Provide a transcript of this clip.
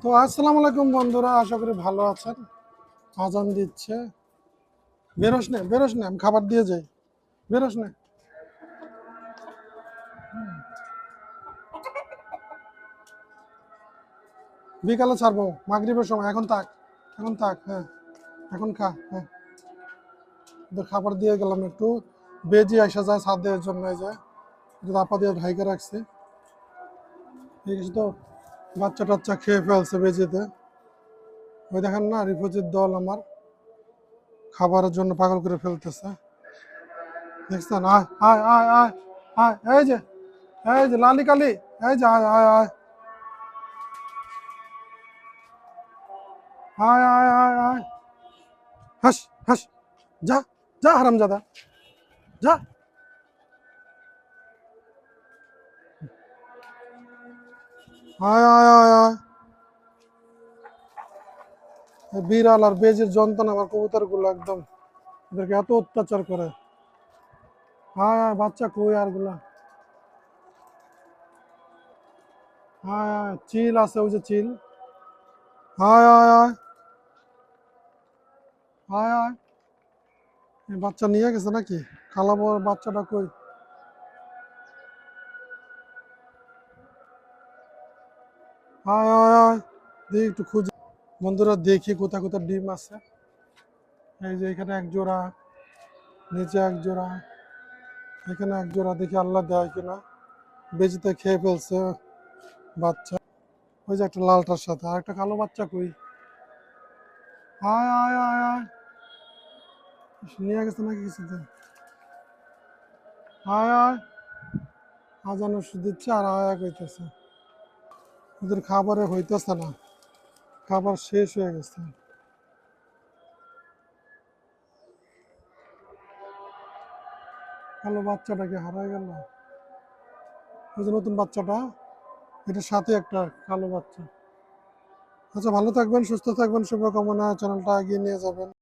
তো আসসালামু আলাইকুম বন্ধুরা, আশা করি ভালো আছেন। আজান দিচ্ছে। বেরোস নে, আমি খাবার দিয়ে যাই। বেরোস নে। বিকালে ছাড়বো, মাগরিবের সময়। এখন থাক, হ্যাঁ। এখন খা, হ্যাঁ। ওদের খাবার দিয়ে গেলাম একটু। বেজি আসা যায় ছাদের জন্য, এই যে এটা আপা দিয়ে ঢাইকে রাখছে। ঠিক আছে তো, বাচ্চা টাচ্চা খেয়ে ফেলছে বেজিতে। ওই দেখেন না, রিফিউজির দল আমার খাবারের জন্য পাগল করে ফেলতেছে। দেখছেন? আয় আয় আয় আয় আয়, এই যে লালি কালি, এই যে আয় আয় আয় আয় আয় আয় আয়, হাস হাস, যা যা হারামজাদা, যা। আয় আয় আয় আয়। এই বিড়াল আর বেজির যন্ত্রণা আমার কবুতর গুলো একদম, এদেরকে এত অত্যাচার করে। আয় আয়, বাচ্চা কই আর গুলা। আয় আয়, চিল আছে, ওই যে চিল। আয় আয় আয় আয় আয়। এই বাচ্চা নিয়ে গেছে নাকি? কালা বউর বাচ্চাটা কই? আয় আয় আয়, দেখি একটু খুঁজি। বন্ধুরা, দেখি কোথায় কোথায় ডিম আছে। এই যে এখানে এক জোড়া, নিচে এক জোড়া, এখানে এক জোড়া। দেখি আল্লাহ দেয় কিনা। বেজিতে খেয়ে ফেলছে বাচ্চা। ওই যে একটা লালটার সাথে আর একটা কালো বাচ্চা কই? আয় আয় আয় আয়, নিয়ে গেছে নাকি কিছুতে? আয় আয়, আজান ওষুধ দিচ্ছে আর আয় আয় কইতেছে। ওদের খাবারে হইতেছে না, খাবার শেষ হয়ে গেছে। কালো বাচ্চাটাকে হারাই গেল। ওই যে নতুন বাচ্চাটা, এটার সাথে একটা কালো বাচ্চা। আচ্ছা, ভালো থাকবেন, সুস্থ থাকবেন, শুভকামনা। চ্যানেলটা এগিয়ে নিয়ে যাবেন।